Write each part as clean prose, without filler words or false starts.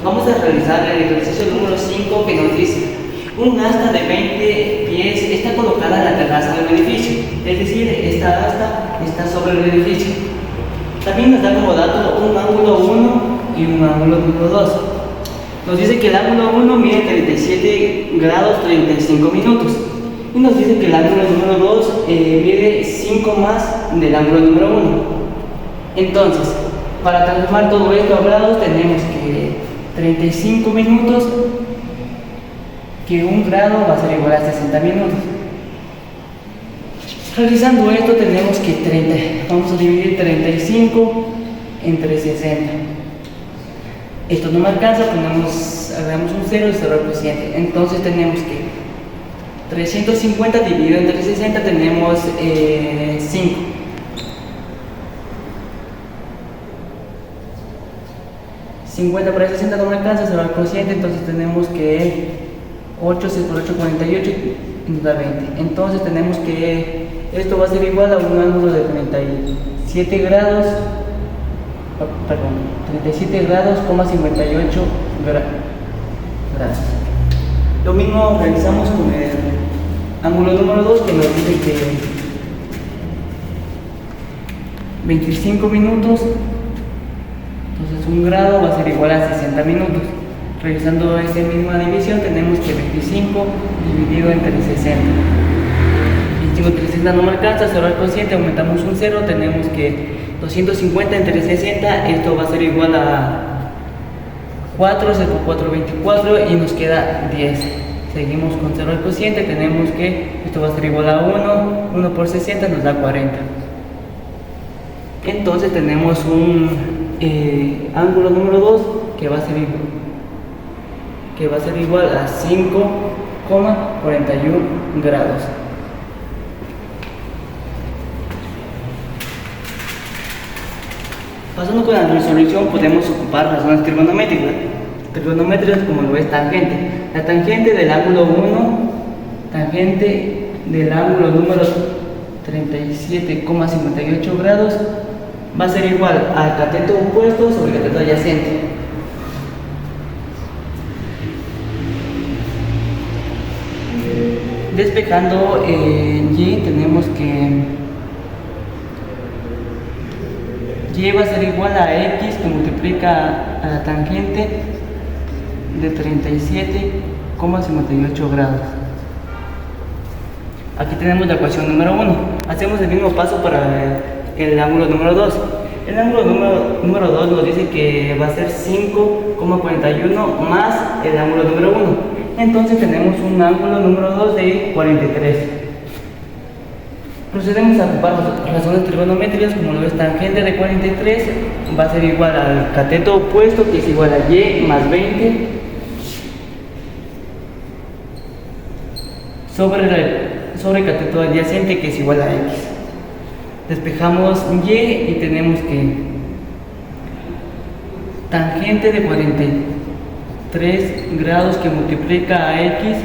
vamos a realizar el ejercicio número 5 que nos dice: un asta de 20 pies está colocada en la terraza del edificio, es decir, esta asta está sobre el edificio. También nos da como dato un ángulo 1 y un ángulo número 2. Nos dice que el ángulo 1 mide 37 grados 35 minutos. Y nos dice que el ángulo número 2 mide 5 más del ángulo número 1. Entonces, para transformar todo esto a grados tenemos que 35 minutos, que un grado va a ser igual a 60 minutos. Realizando esto tenemos que vamos a dividir 35 entre 60. Esto no me alcanza, agregamos un 0 y cerrar el cociente. Entonces tenemos que 350 dividido entre 60 tenemos 5. 50 para 60 no me alcanza, cerrar el cociente, entonces tenemos que 8, 6 por 8, 48 y nos da 20. Entonces tenemos que esto va a ser igual a un ángulo de 37 grados, 37 grados, 58 grados. Lo mismo realizamos con el ángulo número 2, que nos dice que 25 minutos, entonces un grado va a ser igual a 60 minutos. Realizando esta misma división tenemos que 25 dividido entre 60. 25 entre 60 no me alcanza, cerrar el cociente, aumentamos un 0, tenemos que 250 entre 60, esto va a ser igual a 4, 0 por 4, 24 y nos queda 10. Seguimos con 0 al cociente, tenemos que esto va a ser igual a 1 por 60 nos da 40. Entonces tenemos un ángulo número 2 que va a ser igual a 5,41 grados. Pasando con la resolución, podemos ocupar razones trigonométricas. Trigonométricas como lo es tangente. La tangente del ángulo 1, tangente del ángulo número 37,58 grados, va a ser igual al cateto opuesto sobre el cateto adyacente. Despejando en Y, tenemos que Y va a ser igual a X que multiplica a la tangente de 37,58 grados. Aquí tenemos la ecuación número 1. Hacemos el mismo paso para el ángulo número 2. El ángulo número 2 nos dice que va a ser 5,41 más el ángulo número 1. Entonces tenemos un ángulo número 2 de 43. Procedemos a ocupar razones trigonométricas como lo es tangente de 43, va a ser igual al cateto opuesto, que es igual a Y más 20 sobre el cateto adyacente, que es igual a X. Despejamos Y y tenemos que tangente de 43 grados que multiplica a X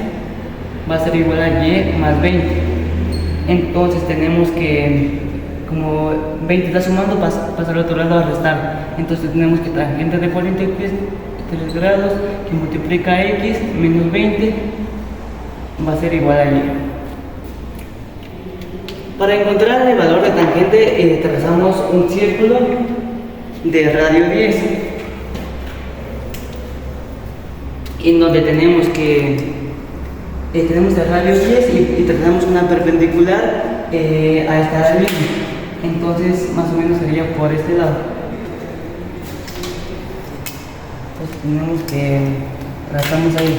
va a ser igual a Y más 20. Entonces tenemos que, como 20 está sumando, pasar al otro lado a restar. Entonces tenemos que tangente de 43 grados que multiplica a X menos 20 va a ser igual a Y. Para encontrar el valor de tangente trazamos un círculo de radio 10, en donde tenemos el radio 10 y trazamos una perpendicular a esta línea. Entonces más o menos sería por este lado. Entonces tenemos que trazamos ahí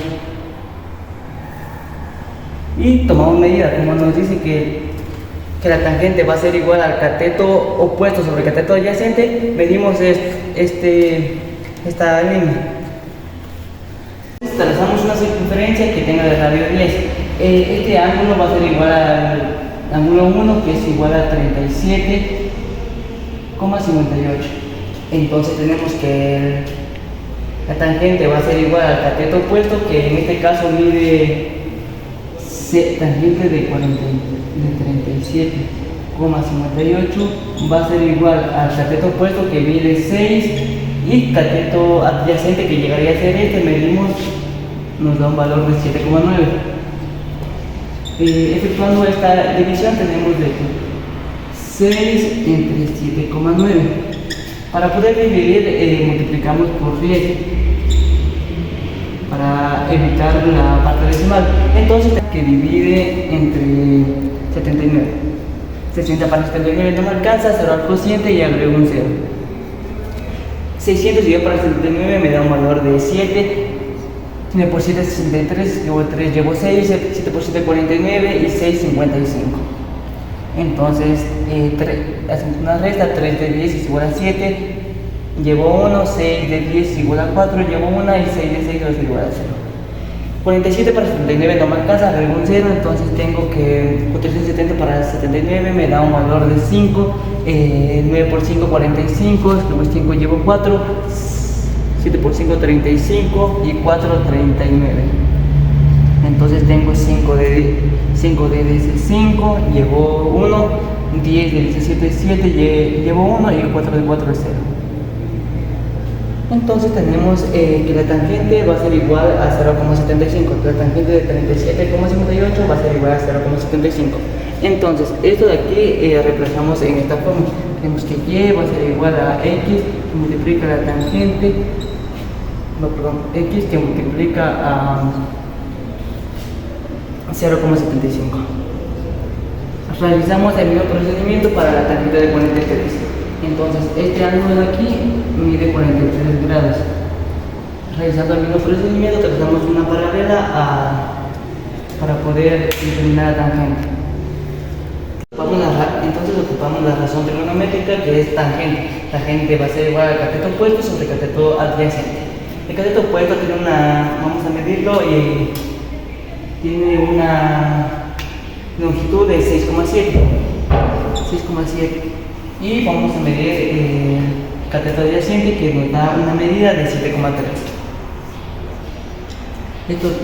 y tomamos medida, como nos dice que la tangente va a ser igual al cateto opuesto sobre el cateto adyacente, medimos esta línea. Trazamos una circunferencia que tenga de radio 10. Este ángulo va a ser igual al ángulo 1, que es igual a 37,58. Entonces tenemos que la tangente va a ser igual al cateto opuesto, que en este caso mide tangente de 37,58 va a ser igual al cateto opuesto, que mide 6, y y cateto adyacente, que llegaría a ser este, medimos, nos da un valor de 7,9. Efectuando esta división tenemos de 6 entre 7,9. Para poder dividir multiplicamos por 10 para evitar la parte decimal. Entonces que divide entre 79. 60 para 79 no me alcanza, 0 al cociente y agrego un 0. 600 dividido para 79 me da un valor de 7. 9 por 7 es 63, llevo 3, llevo 6, 7 por 7 49 y 6 55. Entonces hacemos una resta, 3 de 10 es igual a 7, llevo 1, 6 de 10 es igual a 4, llevo 1 y 6 de 6 es igual a 0. 47 para 79 no me alcanza, agrego un 0, entonces tengo que 470 para 79 me da un valor de 5, 9 por 5 45, escribo 5, llevo 4, 7 por 5 35 y 4 39. Entonces tengo 5 de 5, llevo 1, 10 de 17 7, llevo 1 y 4 de 4 es 0. Entonces tenemos que la tangente va a ser igual a 0,75. La tangente de 37,58 va a ser igual a 0,75. Entonces esto de aquí reemplazamos en esta forma. Tenemos que y va a ser igual a x que multiplica la tangente, x que multiplica a 0,75. Realizamos el mismo procedimiento para la tangente de 43. Entonces este ángulo de aquí mide 43 grados. Realizando el mismo procedimiento trazamos una paralela para poder determinar la tangente. Entonces ocupamos la razón trigonométrica, que es tangente. Tangente va a ser igual al cateto opuesto sobre cateto adyacente. El cateto opuesto tiene vamos a medirlo, y tiene una longitud de 6,7 y vamos a medir el cateto adyacente, que nos da una medida de 7,3.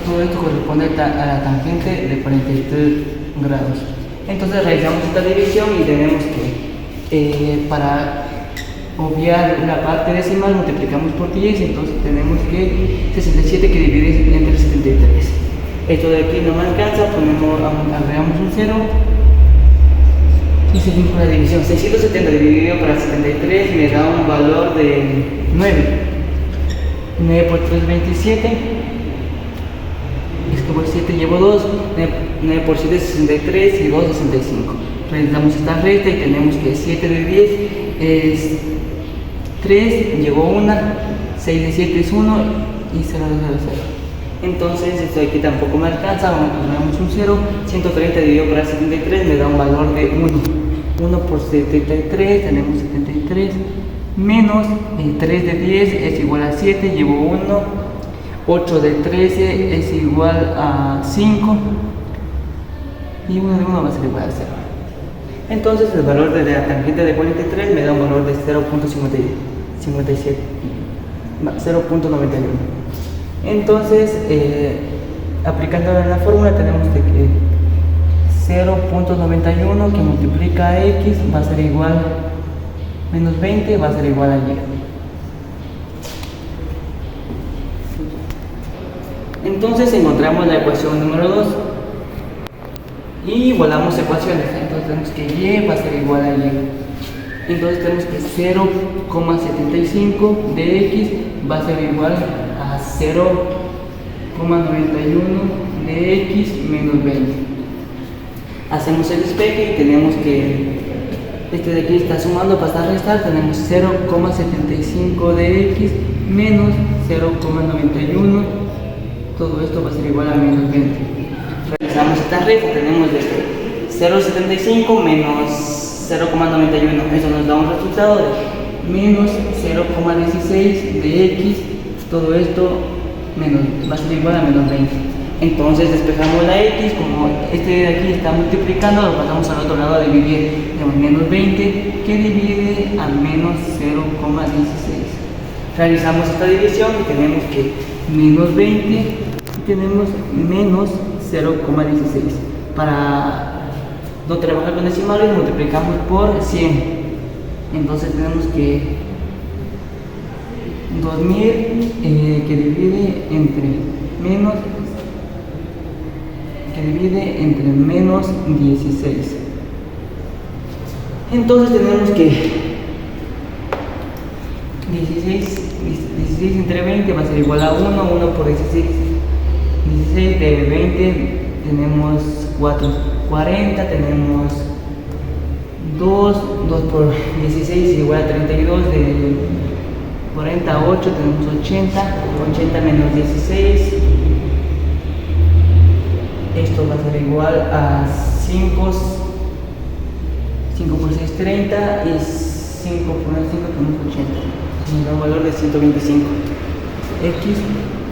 Todo esto corresponde a la tangente de 43 grados. Entonces realizamos esta división y tenemos que para obviar la parte decimal multiplicamos por 10, entonces tenemos que 67 que divide entre 73. Esto de aquí no me alcanza, agregamos un 0 y seguimos con la división. 670 dividido para 73 me da un valor de 9. 9 por 3 27. Esto por 7 llevo 2. 9 por 7 es 63 y 2 65. Realizamos esta resta y tenemos que 7 de 10 es 3, llevo 1, 6 de 7 es 1 y 0 de 0 es 0. Entonces esto de aquí tampoco me alcanza, agregamos un 0. 130 dividido para 73 me da un valor de 1. 1 por 73 tenemos 73 menos 3 de 10 es igual a 7, llevo 1. 8 de 13 es igual a 5 y 1 de 1 va a ser igual a 0. Entonces el valor de la tangente de 43 me da un valor de 0.91. Entonces aplicándolo en la fórmula tenemos de que 0.91 que multiplica a x va a ser igual menos 20 va a ser igual a y. Entonces encontramos la ecuación número 2 y igualamos ecuaciones. Entonces tenemos que y va a ser igual a y. Entonces tenemos que 0,75 de x va a ser igual a 0,91 de x menos 20. Hacemos el despeje y tenemos que este de aquí está sumando, para restar tenemos 0,75 de x menos 0,91. Todo esto va a ser igual a menos 20. Realizamos esta resta, tenemos de 0,75 menos 0,91. Eso nos da un resultado de menos 0,16 de x. Todo esto va a ser igual a menos 20. Entonces despejamos la x, como este de aquí está multiplicando, lo pasamos al otro lado a dividir. Tenemos menos 20 que divide a menos 0,16. Realizamos esta división y tenemos que menos 20 y tenemos menos 0,16. Para no trabajar con decimales multiplicamos por 100. Entonces tenemos que 2000 que divide entre menos 16. Entonces tenemos que 16 entre 20 va a ser igual a 1, 1 por 16. 16 de 20 tenemos 4, 40, tenemos 2 por 16 es igual a 32, de 48 tenemos 80, 80 menos 16, esto va a ser igual a 5 por 6, 30 y 5 por 1, 5 tenemos 80, nos da un valor de 125. X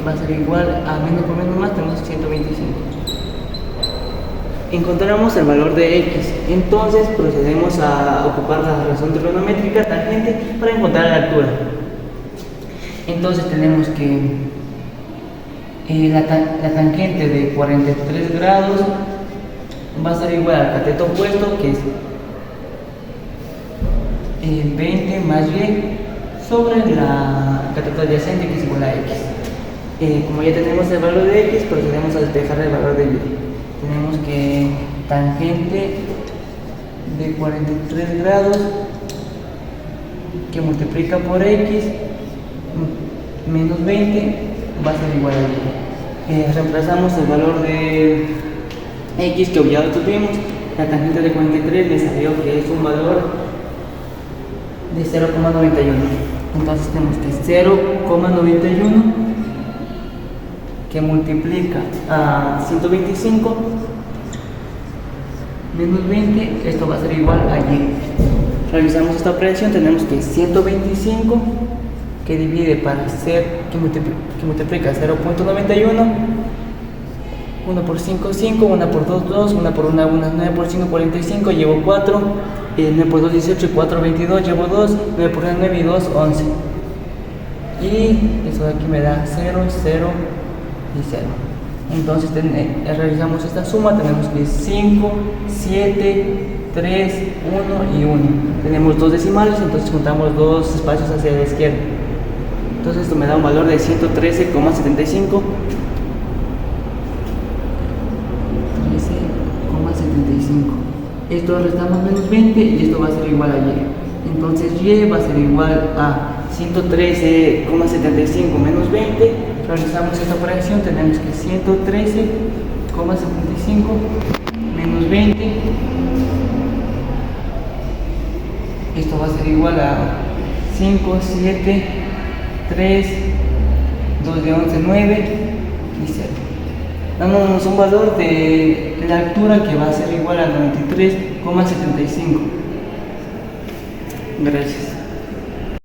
va a ser igual a menos por menos más, tenemos 125. Encontramos el valor de X, entonces procedemos a ocupar la razón trigonométrica tangente para encontrar la altura. Entonces tenemos que la tangente de 43 grados va a ser igual al cateto opuesto, que es 20 más Y sobre la cateto adyacente, que es igual a X. Como ya tenemos el valor de X, procedemos a despejar el valor de Y. Tenemos que tangente de 43 grados que multiplica por X menos 20 va a ser igual a Y. Reemplazamos el valor de X que ya obtuvimos. La tangente de 43 me salió que es un valor de 0,91. Entonces tenemos que 0,91 que multiplica a 125 menos 20, esto va a ser igual a Y. Realizamos esta operación, tenemos que 125 que divide para ser, que multiplica 0.91, 1 por 5, 5, 1 por 2, 2, 1 por 1, 1, 9 por 5, 45, llevo 4, 9 por 2, 18, 4, 22, llevo 2, 9 por 1, 9 y 2, 11. Y eso de aquí me da 0, 0 y 0. Entonces realizamos esta suma, tenemos que 5, 7, 3, 1 y 1. Tenemos dos decimales, entonces juntamos dos espacios hacia la izquierda. Entonces esto me da un valor de 113,75. 13,75. Esto restamos menos 20 y esto va a ser igual a Y. Entonces Y va a ser igual a 113,75 menos 20. Realizamos esta operación, tenemos que 113,75 menos 20. Esto va a ser igual a 5, 7, 3, 2 de 11, 9 y 0. Dándonos un valor de la altura que va a ser igual a 93,75. Gracias.